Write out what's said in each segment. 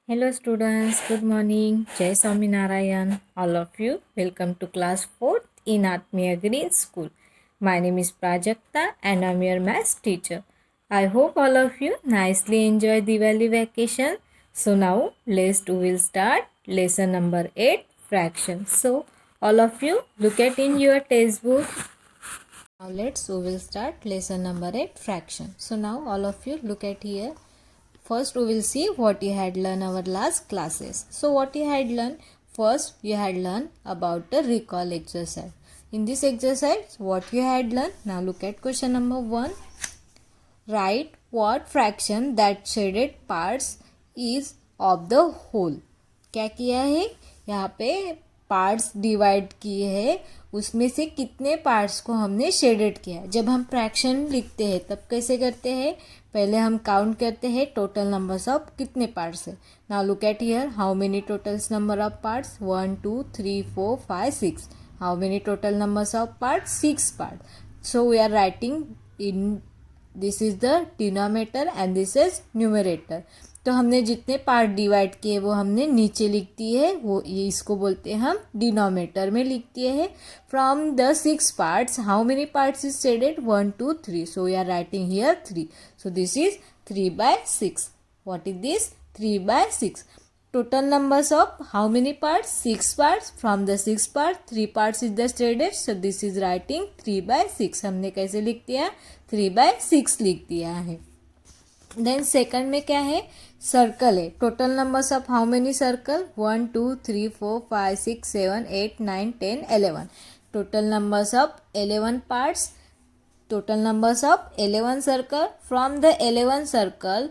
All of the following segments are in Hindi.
Hello students, good morning. Jai Swaminarayan. All of you, welcome to class 4th in Atmiya Green School. My name is Prajakta and I'm your maths teacher. I hope all of you nicely enjoy Diwali vacation. So now we will start lesson number 8, fraction. So all of you look at in your textbook. Now we will start lesson number 8, fraction. So now all of you look at here. First, we will see what you had learned our last classes. So, what you had learned? First, you had learned about the recall exercise. In this exercise, what you had learned? Now, look at question number 1. Write what fraction that shaded parts is of the whole. क्या किया है? यहाँ पे पार्ट्स डिवाइड किए हैं, उसमें से कितने पार्ट्स को हमने शेडेड किया. जब हम फ्रैक्शन लिखते हैं तब कैसे करते हैं? पहले हम काउंट करते हैं टोटल नंबर्स ऑफ कितने पार्ट्स है. Now look at here, how many totals number of parts? 1 2 3 4 5 6. How many total numbers of parts? 6 part. So we are writing in, this is the denominator and this is numerator. तो हमने जितने पार्ट डिवाइड किए वो हमने नीचे लिख दिए है, वो ये इसको बोलते हैं हम डिनोमिनेटर में लिख दिए हैं. From the 6 parts how many parts is shaded? 1 2 3. So we are writing here 3. So this is 3/6. What is this? 3/6. Total numbers of how many parts? 6 parts. From the 6 parts, 3 parts is the shaded. So this is writing 3/6. हमने कैसे लिख दिया? 3/6 लिख दिया है. देन सेकंड में क्या है? सर्कल है. Total numbers of how many circle? 1 2 3 4 5 6 7 8 9 10 11. Total numbers of 11 parts. Total numbers of 11 circle. From the 11 circle,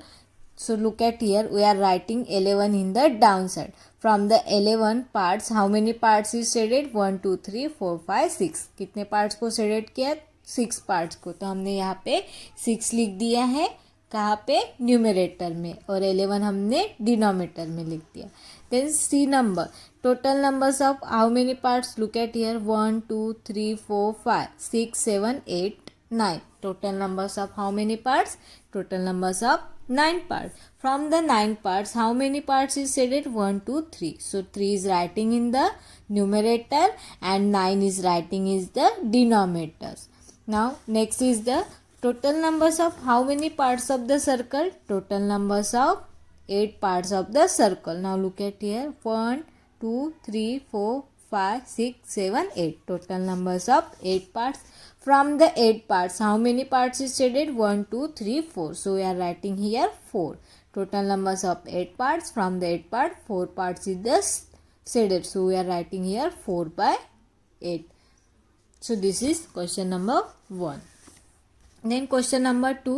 so look at here, we are writing 11 in the down side. From the 11 parts, how many parts is shaded? 1 2 3 4 5 6. कितने parts को shaded किया? 6 parts को. तो हमने यहाँ पे 6 लिख दिया है. कहाँ पे? न्यूमरेटर में. और 11 हमने डिनोमिनेटर में लिख दिया. Then C number, total numbers of how many parts? Look at here, 1 2 3 4 5 6 7 8 9. Total numbers of how many parts? Total numbers of 9 parts. From the 9 parts, how many parts is shaded? 1 2 3. So 3 is writing in the numerator and 9 is writing is the denominators. Now next is the total numbers of how many parts of the circle? Total numbers of 8 parts of the circle. Now look at here, 1 2 3 4 5 6 7 8. Total numbers of 8 parts. From the 8 parts, how many parts is shaded? 1 2 3 4. So we are writing here 4. Total numbers of 8 parts. From the 8 part, 4 parts is the shaded. So we are writing here 4/8. So this is question number 1. Then question number 2,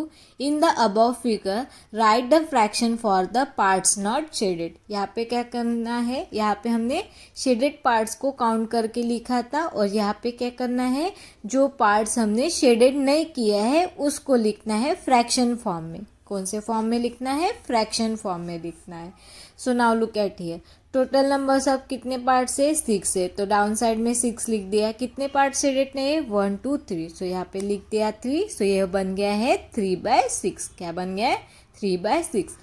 in the above figure write the fraction for the parts not shaded. यहाँ पे क्या करना है? यहाँ पे हमने शेडेड पार्ट्स को काउंट करके लिखा था और यहाँ पे क्या करना है? जो पार्ट्स हमने शेडेड नहीं किया है उसको लिखना है फ्रैक्शन फॉर्म में. कौन से फॉर्म में लिखना है? फ्रैक्शन फॉर्म में लिखना है. सो now look at here, total numbers of कितने पार्ट से? 6 है. तो डाउन साइड में 6 लिख दिया. कितने पार्ट शेडेड नहीं है? 1 2 3. सो यहाँ पे लिख दिया 3. सो ये बन गया है 3/6. क्या बन गया है? 3/6.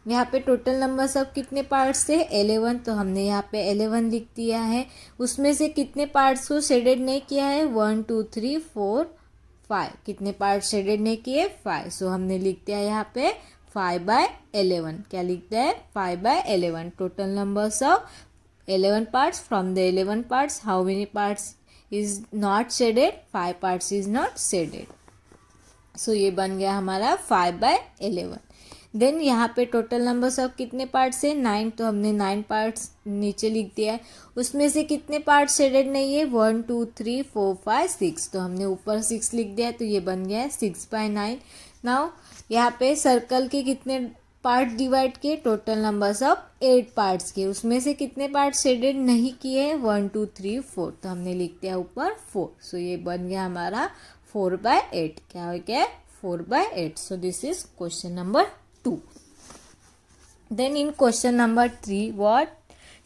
यहाँ पे टोटल नंबर्स ऑफ कितने पार्ट्स से? 11. तो हमने यहाँ पे 11 लिख दिया है. उसमें से कितने पार्ट्स को शेडेड नहीं किया है? 1 2 3 4 5. कितने पार्ट शेडेड नहीं किए? 5. सो हमने लिख दिया यहाँ पे 5/11. क्या लिखते हैं? 5/11. Total numbers of 11 parts. From the 11 parts, how many parts is not shaded? 5 parts is not shaded. So ये बन गया हमारा 5/11. देन यहाँ पे टोटल नंबर्स ऑफ कितने पार्ट्स है? 9. तो हमने 9 पार्ट्स नीचे लिख दिया है. उसमें से कितने पार्ट्स शेडेड नहीं है? 1 2 3 4 5 6. तो हमने ऊपर 6 लिख दिया है. तो ये बन गया है 6/9. नाउ यहाँ पे सर्कल के कितने पार्ट डिवाइड किए? टोटल नंबर्स ऑफ 8 पार्ट्स के. उसमें से कितने पार्ट शेडेड नहीं किए हैं? 1 2 3 4. तो हमने लिख दिया ऊपर 4. सो ये बन गया हमारा 4/8. क्या हो गया? 4/8. सो this is question number 2. Then in question number 3, what?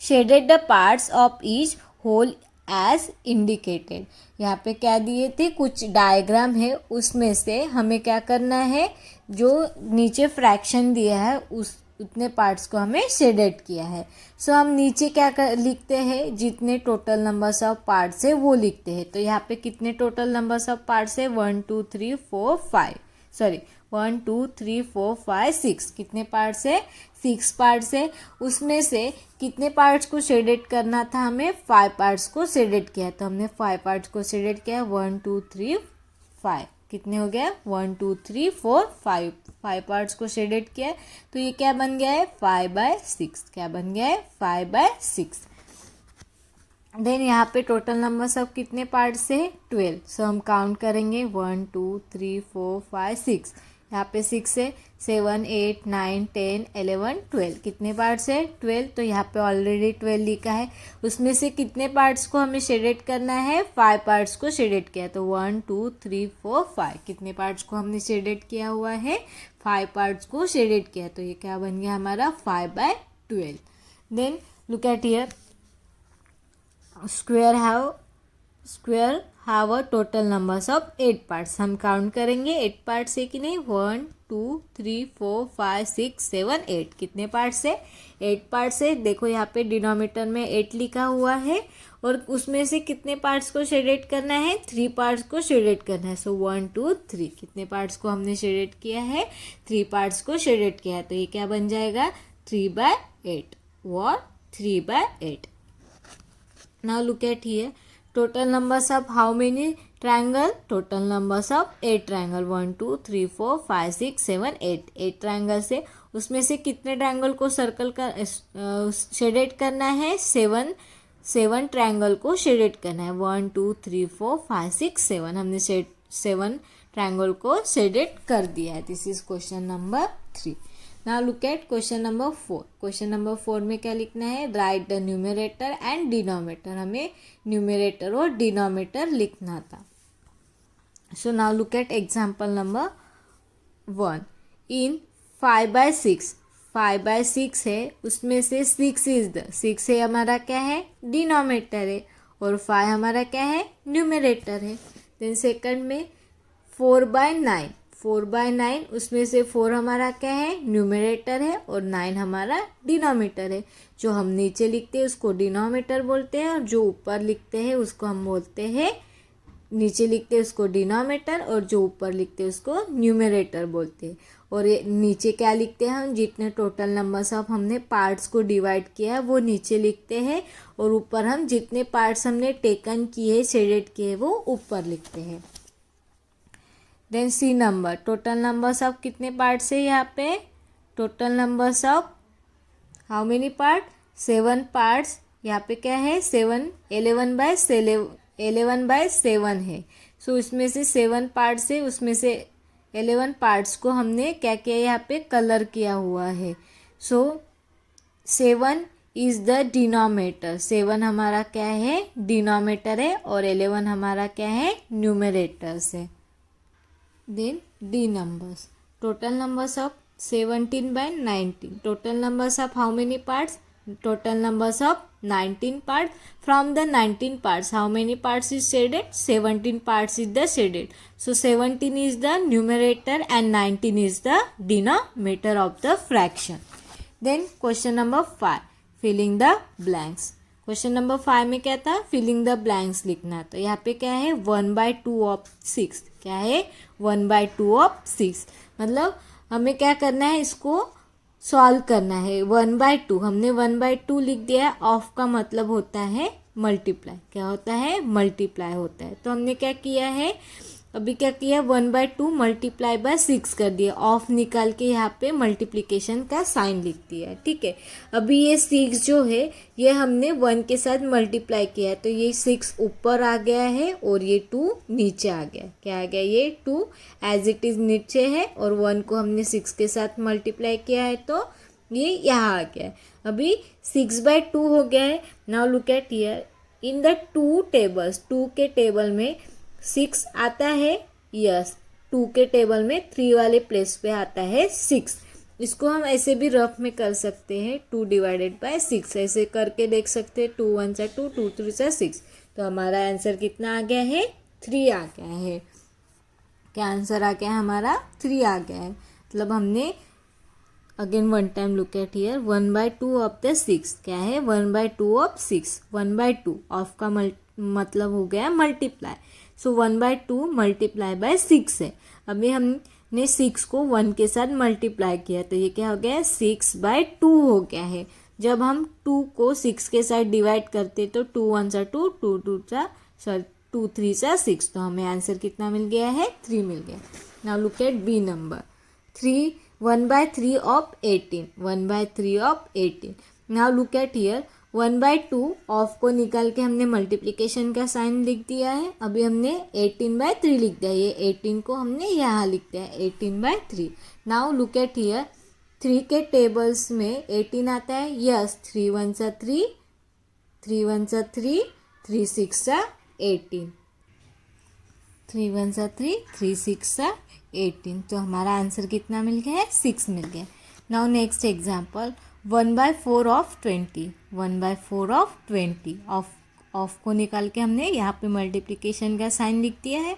Shaded the parts of each whole as indicated. यहाँ पे क्या दिए थे? कुछ डायग्राम है, उसमें से हमें क्या करना है? जो नीचे फ्रैक्शन दिया है उस उतने पार्ट्स को हमें शेडेड किया है। सो हम नीचे क्या लिखते हैं, जितने टोटल नंबर्स ऑफ पार्ट्स है वो लिखते हैं। तो यहाँ पे कितने टोटल नंबर्स ऑफ पार्ट्स है, 1 2 3 4 5, सॉरी 1 2 3 4 5 6, कितने पार्ट्स है, 6 पार्ट्स है। उसमें से कितने पार्ट्स को शेडेड करना था, हमें 5 पार्ट्स को शेडेड किया। तो हमने 5 पार्ट्स को शेडेड किया, 1 2 3 5, कितने हो गया, 1 2 3 4 5, 5 पार्ट्स को शेडेड किया है। तो ये क्या बन गया है, 5/6, क्या बन गया है, 5/6। देन यहाँ पे टोटल नंबर सब कितने पार्ट्स है, 12। सो हम काउंट करेंगे 1 2 3 4 5 6, यहाँ पे 6 है, 7 8 9 10 11 12, कितने पार्ट्स है, 12। तो यहाँ पे ऑलरेडी 12 लिखा है। उसमें से कितने पार्ट्स को हमें शेडेड करना है, 5 पार्ट्स को शेडेड किया। तो 1 2 3 4 5, कितने पार्ट्स को हमने शेडेड किया हुआ है, 5 पार्ट्स को शेडेड किया। तो ये क्या बन गया हमारा, 5/12। Then look at here, square have a total numbers of 8 parts. हम काउंट करेंगे 8 पार्ट्स है कि नहीं, 1 2 3 4 5 6 7 8, कितने पार्ट्स है, 8 पार्ट्स है। देखो यहाँ पे डिनोमिनेटर में 8 लिखा हुआ है और उसमें से कितने पार्ट्स को शेडेड करना है, 3 पार्ट्स को शेडेड करना है। सो 1 2 3, कितने पार्ट्स को हमने शेडेड किया है, 3 पार्ट्स को शेडेड किया है। तो ये क्या बन जाएगा, 3/8 और 3/8। Now look at here, total numbers of how many triangle, total numbers of 8 triangle, 1 2 3 4 5 6 7 8, 8 triangle से उसमें से कितने ट्रायंगल को सर्कल का शेडेड करना है, 7 ट्रायंगल को शेडेड करना है। 1 2 3 4 5 6 7, हमने 7 ट्रायंगल को शेडेड कर दिया है। This is question number 3। Now look at question number 4। Question number 4 में क्या लिखना है, right the numerator and denominator. हमें न्यूमरेटर और डिनोमिनेटर लिखना था। सो now look eight example number 1। इन 5/6, 5/6 है, उसमें से 6 है हमारा क्या है, डिनोमिनेटर है, और 5 हमारा क्या है, न्यूमरेटर है। देन सेकंड में 4/9, 4/9, उसमें से 4 हमारा क्या है, न्यूमरेटर है, और 9 हमारा डिनोमिनेटर है। जो हम नीचे लिखते हैं उसको डिनोमिनेटर बोलते हैं, और जो ऊपर लिखते हैं उसको हम बोलते हैं, नीचे लिखते हैं उसको डिनोमिनेटर, और जो ऊपर लिखते हैं उसको न्यूमरेटर बोलते हैं। और ये नीचे क्या लिखते हैं हम, जितने टोटल नंबर्स ऑफ हमने पार्ट्स को डिवाइड किया है वो नीचे लिखते हैं, और ऊपर हम जितने पार्ट्स हमने टेकन किए, शेडेड किए, वो ऊपर लिखते हैं। Then C number, total numbers of कितने पार्ट्स है यहाँ पे, total numbers of how many part, 7 parts. यहाँ पे क्या है, 7, 11/7 है। सो इसमें से 7 पार्ट्स है, उसमें से 11 पार्ट्स को हमने क्या किया, यहाँ पे कलर किया हुआ है। सो 7 इज द डिनोमिनेटर, 7 हमारा क्या है, डिनोमिनेटर है, और 11 हमारा क्या है, न्यूमरेटर्स है। Then D numbers, total numbers of 17/19, total numbers of how many parts, total numbers of 19 parts. From the 19 parts, how many parts is shaded, 17 parts is the shaded. So 17 is the numerator and 19 is the denominator of the fraction. Then question number 5, filling the blanks. Question number 5 में क्या था, फिलिंग द ब्लैंक्स लिखना। तो यहाँ पे क्या है, 1/2 ऑफ 6, क्या है, 1/2 ऑफ 6, मतलब हमें क्या करना है, इसको सॉल्व करना है। 1/2 हमने 1/2 लिख दिया। ऑफ का मतलब होता है मल्टीप्लाई, क्या होता है, मल्टीप्लाई होता है। तो हमने क्या किया है, अभी क्या किया, 1/2 मल्टीप्लाई बाय 6 कर दिया। ऑफ निकाल के यहाँ पे मल्टीप्लिकेशन का साइन लिख दिया है, ठीक है। अभी ये 6 जो है ये हमने 1 के साथ मल्टीप्लाई किया है, तो ये 6 ऊपर आ गया है और ये 2 नीचे आ गया। क्या आ गया, ये 2 एज इट इज़ नीचे है, और 1 को हमने 6 के साथ मल्टीप्लाई किया है तो ये यहाँ आ गया है। अभी 6/2 हो गया है। Now look at here, in the 2 tables, 2 के टेबल में 6 आता है, यस, 2 के टेबल में 3 वाले प्लेस पे आता है 6। इसको हम ऐसे भी रफ में कर सकते हैं, 2 डिवाइडेड बाय 6, ऐसे करके देख सकते हैं। 2 1 सा 2, 2 3 सा 6। तो हमारा आंसर कितना आ गया है, 3 आ गया है। क्या आंसर आ गया हमारा, 3 आ गया है। मतलब हमने again one time look at here, 1/2 of the 6 क्या है, 1/2 ऑफ 6, 1/2 ऑफ का मतलब हो गया मल्टीप्लाई, सो 1/2 मल्टीप्लाई बाय 6 है। अभी हमने 6 को 1 के साथ मल्टीप्लाई किया तो ये क्या हो गया, 6/2 हो गया है। जब हम 2 को 6 के साथ डिवाइड करते तो 2 1 सा 2, 2 3 सा 6, तो हमें आंसर कितना मिल गया है, 3 मिल गया। Now look at B number, 1/3 of 18, 1/3 of 18। Now look at here, 1/2 of को निकाल के हमने मल्टीप्लिकेशन का साइन लिख दिया है। अभी हमने 18/3 लिख दिया, ये 18 को हमने यहाँ लिख दिया है 18/3। नाउ लुक एट हियर, 3 के टेबल्स में 18 आता है, यस, 3 1 सा 3, 3 1 सा 3, 3 6 सा 18, 3 1 सा 3, 3 6 सा 18, तो हमारा आंसर कितना मिल गया है, 6 मिल गया। Now next example, 1/4 of 20, 1/4 of 20, of को निकाल के हमने यहाँ पे मल्टीप्लिकेशन का साइन लिख दिया है,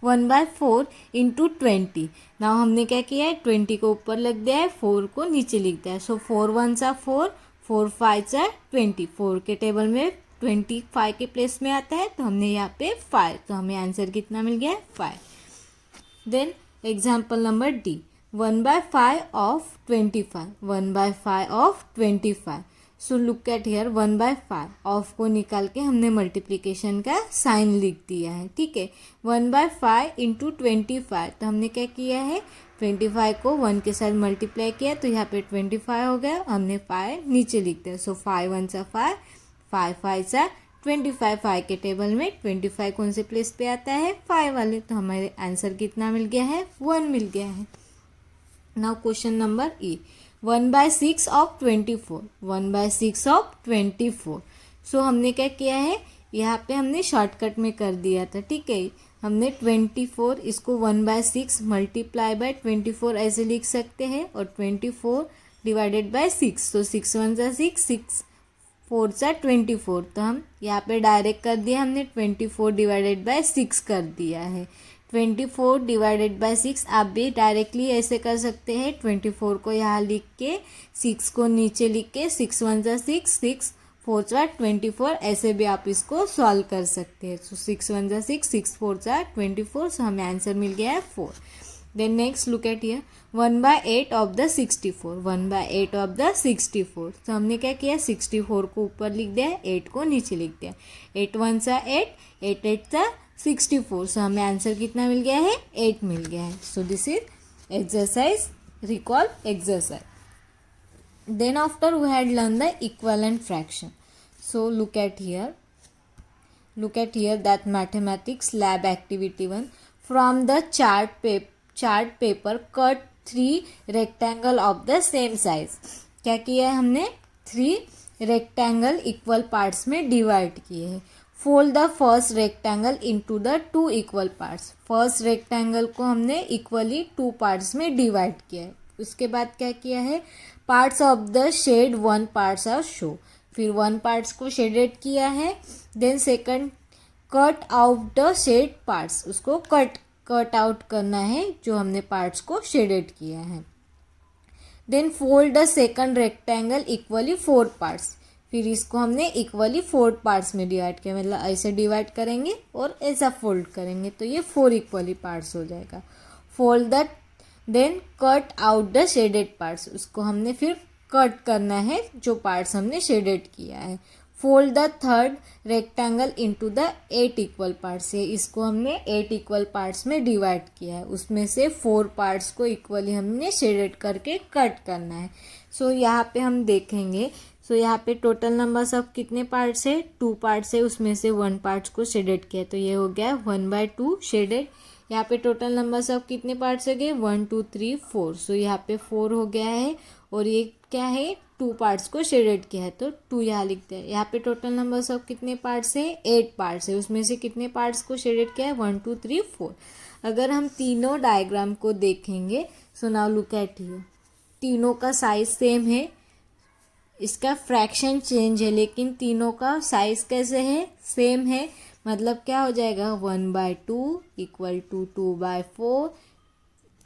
1/4 इंटू 20। नाउ हमने क्या किया है, 20 को ऊपर लिख दिया है, 4 को नीचे लिख दिया है, सो 4 1 सा 4, 4 5 सा 20, 4 के टेबल में 25 के प्लेस में आता है, तो हमने यहाँ पे 5, तो हमें आंसर कितना मिल गया है, 5। Then example number D, 1/5 of 25, 1/5 of 25। So look at here, 1/5 of को निकाल के हमने मल्टीप्लिकेशन का साइन लिख दिया है, ठीक है। 1/5 इंटू 25, तो हमने क्या किया है, 25 को 1 के साथ मल्टीप्लाई किया तो यहाँ पे 25 हो गया, हमने 5 नीचे लिख दिया, सो 5 1 सा 5, 5 5 सा 25, 5 के टेबल में 25 कौन से प्लेस पे आता है, 5 वाले, तो हमारे आंसर कितना मिल गया है, 1 मिल गया है। Now question number E, 1/6 of 24, 1/6 of 24। सो हमने क्या किया है, यहाँ पे हमने शॉर्टकट में कर दिया था, ठीक है। हमने 24 इसको 1/6 मल्टीप्लाई बाय 24 ऐसे लिख सकते हैं, और 24 डिवाइडेड बाय 6, तो 6 1 सा 6, 6 4 सा 24, तो हम यहाँ पे डायरेक्ट कर दिया, हमने 24 डिवाइडेड बाय 6 कर दिया है। 24 डिवाइडेड बाय 6 आप भी डायरेक्टली ऐसे कर सकते हैं, 24 को यहाँ लिख के 6 को नीचे लिख के 6 1 सा 6, 6 4 सा 24, ऐसे भी आप इसको सॉल्व कर सकते हैं। सो 6 1 सा 6, 6 4 सा 24, सो हमें आंसर मिल गया है 4। Then next look at here, 1/8 of the 64, 1/8 of the 64। तो हमने क्या किया, 64 को ऊपर लिख दिया, 8 को नीचे लिख दिया, 8 1 सा 8, 8 8 सा 64, सो हमें आंसर कितना मिल गया है, 8 मिल गया है। So this is exercise, recall exercise. Then after we had learn the equivalent fraction. So look at here that mathematics lab activity 1, from the chart paper cut 3 rectangle of the same size. क्या किया है हमने, 3 रेक्टेंगल इक्वल पार्ट्स में डिवाइड किए हैं। Fold the first rectangle into the 2 equal parts. First rectangle को हमने इक्वली 2 पार्ट्स में डिवाइड किया है। उसके बाद क्या किया है, parts of the shade 1 parts are show, फिर 1 पार्ट्स को शेडेड किया है। Then second, cut out the shade parts, उसको कट आउट करना है जो हमने पार्ट्स को शेडेड किया है। Then fold the second rectangle equally 4 parts, फिर इसको हमने इक्वली 4 पार्ट्स में डिवाइड किया, मतलब ऐसे डिवाइड करेंगे और ऐसा फोल्ड करेंगे तो ये 4 इक्वली पार्ट्स हो जाएगा। Fold the, then cut out the shaded parts, उसको हमने फिर कट करना है जो पार्ट्स हमने शेडेड किया है। Fold the third rectangle into the 8 equal parts, है इसको हमने 8 इक्वल पार्ट्स में डिवाइड किया है, उसमें से 4 पार्ट्स को इक्वली हमने शेडेड करके कट करना है। सो यहाँ पे हम देखेंगे, सो यहाँ पे टोटल नंबर ऑफ कितने पार्ट्स है, 2 पार्ट्स है, उसमें से 1 पार्ट्स को शेडेड किया, तो ये हो गया 1/2 शेडेड। यहाँ पे टोटल नंबर ऑफ कितने पार्ट्स हो गए, 1 2 3 4, सो यहाँ पे 4 हो गया है, और ये क्या है, 2 पार्ट्स को शेडेड किया है तो 2 यहाँ लिखते हैं। यहाँ पे टोटल नंबर्स ऑफ कितने पार्ट्स है, 8 पार्ट्स है, उसमें से कितने पार्ट्स को शेडेड किया है, 1 2 3 4। अगर हम तीनों डायग्राम को देखेंगे, सो नाउ लुक एट हियर, तीनों का साइज सेम है, इसका फ्रैक्शन चेंज है, लेकिन तीनों का साइज कैसे है, सेम है, मतलब क्या हो जाएगा, 1/2 इक्वल टू 2/4,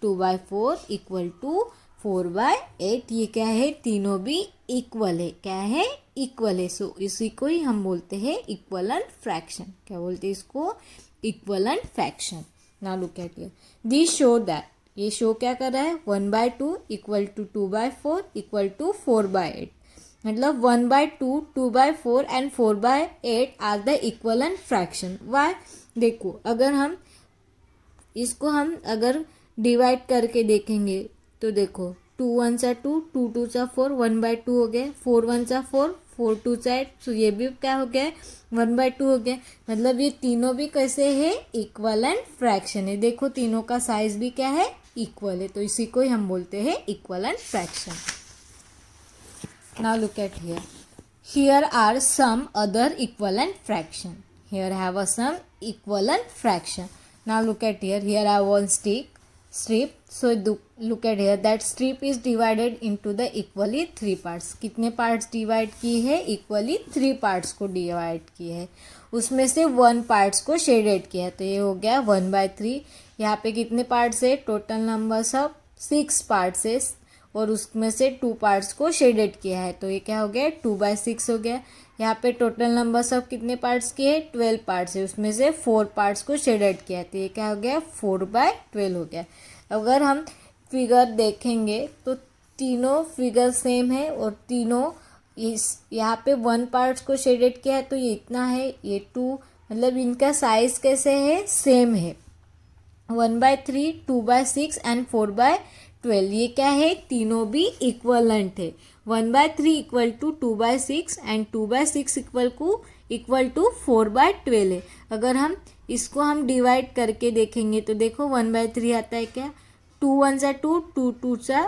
2/4 इक्वल टू 4/8, ये क्या है, तीनों भी इक्वल है, क्या है, इक्वल है। सो इसी को ही हम बोलते हैं इक्वलेंट फ्रैक्शन। क्या बोलते हैं इसको, equivalent fraction. Now look at here, this show that, ये शो क्या कर रहा है, 1/2 इक्वल टू 2/4 इक्वल टू 4/8, मतलब 1/2, 2/4 and 4/8 are the equivalent fraction. Why, देखो अगर हम इसको हम अगर डिवाइड करके देखेंगे तो देखो 2 1 सा 2, 2 2 सा 4, 1/2 हो गया, 4 1 सा 4, 4 2 सा 8, तो ये भी क्या हो गया, 1/2 हो गया। मतलब ये तीनों भी कैसे है, इक्वलेंट फ्रैक्शन है। देखो तीनों का साइज भी क्या है, इक्वल है, तो इसी को ही हम बोलते हैं equivalent fraction. Now look at here, here are some other equivalent fraction, here have a some equivalent fraction. Now look at here, here I have one strip. So look at here, that strip is divided into the equally 3 parts. कितने parts divide की है, equally 3 parts को divide की है, उसमें से 1 parts को shaded किया है, तो ये हो गया 1/3। यहाँ पे कितने parts है, टोटल नंबर सब 6 parts है, और उसमें से 2 parts को शेडेड किया है, तो ये क्या हो गया, 2/6 हो गया। यहाँ पे टोटल नंबर सब कितने पार्ट्स के हैं, 12 पार्ट्स है, उसमें से 4 पार्ट्स को शेडेड किया है, तो ये क्या हो गया, 4/12 हो गया। अगर हम फिगर देखेंगे तो तीनों फिगर सेम है, और तीनों इस यहाँ पे 1 पार्ट्स को शेडेड किया है, तो ये इतना है, ये 2, मतलब इनका साइज कैसे है, सेम है, 1/3, 2/6 एंड 4/12। ये क्या है, तीनों भी इक्वलेंट है। 1/3 equal to 2/6 and 2/6 equal to 4/12 है। अगर हम इसको हम डिवाइड करके देखेंगे तो देखो 1/3 आता है क्या, 2 1 सा 2, 2 2 सा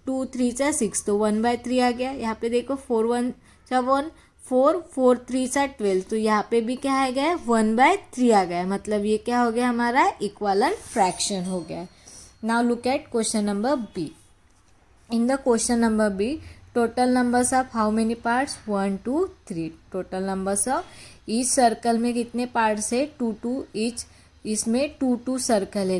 2 3 सा 6, तो 1/3 आ गया। यहाँ पे देखो 4 1 सा 1, 4 4 3 सा 12, तो यहाँ पे भी क्या आ गया, 1/3 आ गया, मतलब ये क्या हो गया, हमारा इक्वलेंट फ्रैक्शन हो गया। Now look at question number B. In the question number B, total numbers of how many parts, 1 2 3। Total numbers of each circle में कितने पार्ट्स है, 2 2 ईच, इसमें 2 2 सर्कल है,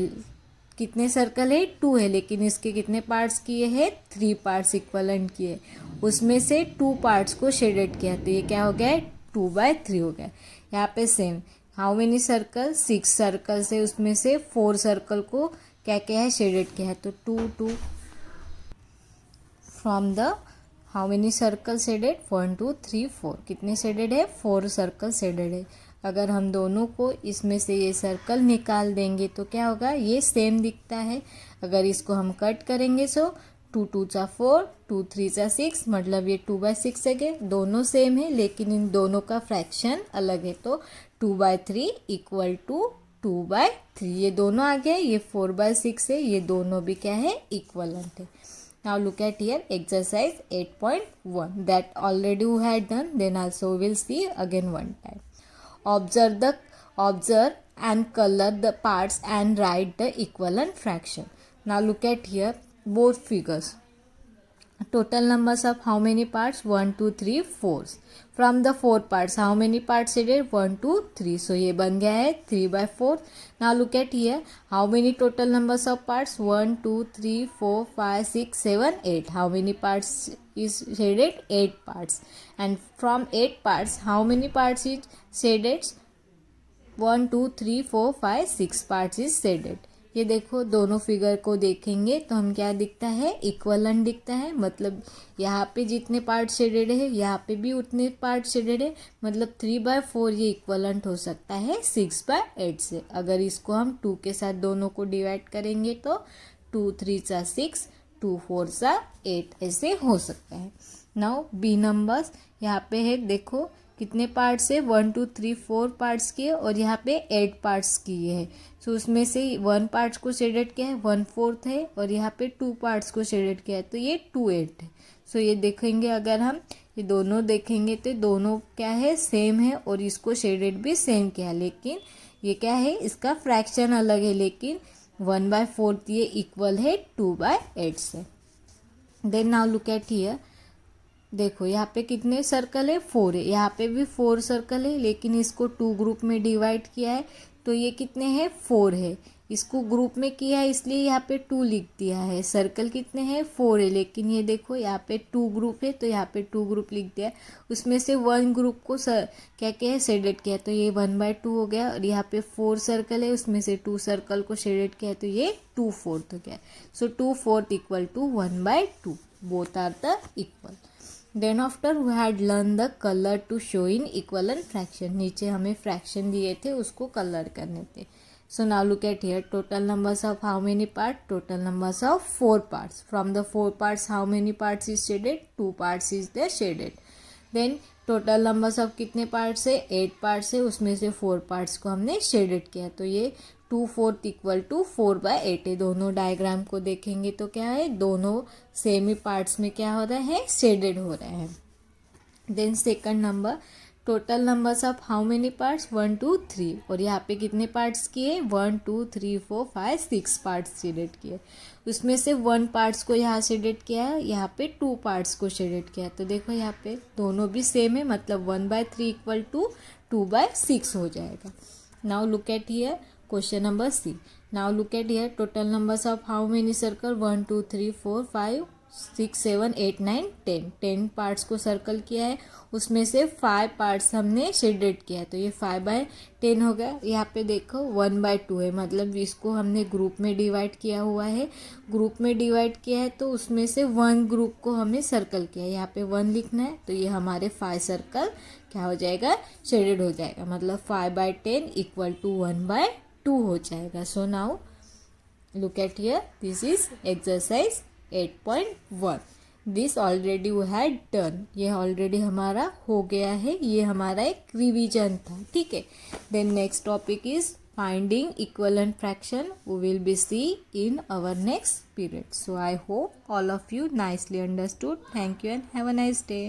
कितने सर्कल है, 2 है, लेकिन इसके कितने पार्ट्स किए हैं, 3 पार्ट्स इक्वलेंट किए, उसमें से 2 पार्ट्स को शेडेड किया, तो ये क्या हो गया, 2/3 हो गया। यहाँ पे same, how many circle, 6 circle से उसमें से 4 सर्कल को क्या क्या है, शेडेड किया है, तो 2 2 from the how many circle shaded, 1 2 3 4, कितने शेडेड है, 4 सर्कल शेडेड है। अगर हम दोनों को इसमें से ये सर्कल निकाल देंगे तो क्या होगा, ये सेम दिखता है। अगर इसको हम कट करेंगे सो 2 2 सा 4, 2 3 सा 6, मतलब ये 2/6 है, दोनों सेम है, लेकिन इन दोनों का फ्रैक्शन अलग है, तो 2/3 इक्वल टू 2/3, ये दोनों आ गया, ये 4/6 है, ये दोनों भी क्या है, इक्वलेंट है। Now look at here, exercise 8.1 that already we had done, then also we will see again one time. Observe and color the parts and write the equivalent fraction. Now look at here, both figures. Total numbers of how many parts, 1 2 3 4. From the 4 parts, how many parts it is, 1 2 3, so ये बन गया है 3/4. Now look at here, how many total numbers of parts, 1 2 3 4 5 6 7 8. How many parts is shaded, 8 parts, and from 8 parts how many parts is shaded, 1 2 3 4 5 6 parts is shaded. ये देखो दोनों फिगर को देखेंगे तो हम क्या दिखता है, इक्वलेंट दिखता है, मतलब यहाँ पे जितने पार्ट शेडेड है यहाँ पे भी उतने पार्ट शेडेड है, मतलब 3/4 ये इक्वलेंट हो सकता है 6/8 से। अगर इसको हम 2 के साथ दोनों को डिवाइड करेंगे तो 2 3 सा 6, 2 4 सा 8 ऐसे हो सकता है। नाउ बी नंबर्स, यहाँ पे है देखो कितने पार्ट्स है, 1 2 3 4 पार्ट्स किए, और यहाँ पे 8 पार्ट्स किए हैं। सो उसमें से 1 पार्ट्स को शेडेड किया है, 1/4 है, और यहाँ पे 2 पार्ट्स को शेडेड किया है, तो ये 2/8 है। सो ये देखेंगे, अगर हम ये दोनों देखेंगे तो दोनों क्या है, सेम है, और इसको शेडेड भी सेम किया है, लेकिन ये क्या है, इसका फ्रैक्शन अलग है, लेकिन 1/4 ये इक्वल है 2/8 से। Then now look at here, देखो यहाँ पे कितने सर्कल है, 4 है, यहाँ पे भी 4 सर्कल है, लेकिन इसको 2 ग्रुप में डिवाइड किया है, तो ये कितने हैं, 4 है। इसको ग्रुप में किया है इसलिए यहाँ पे 2 लिख दिया है। सर्कल कितने हैं 4 है, लेकिन ये देखो यहाँ पे 2 ग्रुप है तो यहाँ पे 2 ग्रुप लिख दिया है। उसमें से 1 ग्रुप को क्या क्या है शेडेड किया, तो ये 1/2 हो गया। और यहाँ पे 4 सर्कल है, उसमें से 2 सर्कल को शेडेड किया तो ये 2/4 हो गया। So 2/4 equal to 1/2, both are the equal. Then after we had learn the colour to show in equivalent fraction. नीचे हमें फ्रैक्शन दिए थे, उसको कलर करने थे। So now look at here, total numbers of how many parts? Total numbers of 4 parts. From the 4 parts, how many parts is shaded? 2 parts is there shaded. Then total numbers of कितने parts है? 8 parts है, उसमें से 4 parts को हमने shaded किया, तो ये 2/4 इक्वल टू 4/8 है। दोनों डायग्राम को देखेंगे तो क्या है, दोनों सेम ही पार्ट्स में क्या हो रहा है, शेडेड हो रहा है। Then second number, total numbers of how many parts 1 2 3, और यहाँ पे कितने पार्ट्स किए 1 2 3 4 5 6 पार्ट्स शेडेड किए। उसमें से 1 पार्ट्स को यहाँ शेडेड किया है, यहाँ पे 2 पार्ट्स को शेडेड किया। तो देखो यहाँ पे दोनों भी सेम है, मतलब 1/3 इक्वल टू 2/6 हो जाएगा। Now look at here question number C. Now look at here total numbers of how many circle 1 2 3 4 5 6 7 8 9 10, 10 parts को सर्कल किया है, उसमें से 5 पार्ट्स हमने शेडेड किया है, तो ये 5/10 हो गया। यहाँ पे देखो 1/2 है, मतलब इसको हमने ग्रुप में डिवाइड किया हुआ है। ग्रुप में डिवाइड किया है तो उसमें से 1 ग्रुप को हमें सर्कल किया है, यहाँ पे 1 लिखना है, तो ये हमारे 5 सर्कल क्या हो जाएगा, शेडेड हो जाएगा, मतलब 5/10 इक्वल टू 1/2 हो जाएगा। So now look at here, this is exercise 8.1। This already we had done, ये ऑलरेडी हमारा हो गया है, ये हमारा एक रिवीजन था, ठीक है। Then next topic is finding equivalent fraction, we will be see in our next period. So I hope all of you nicely understood. Thank you and have a nice day.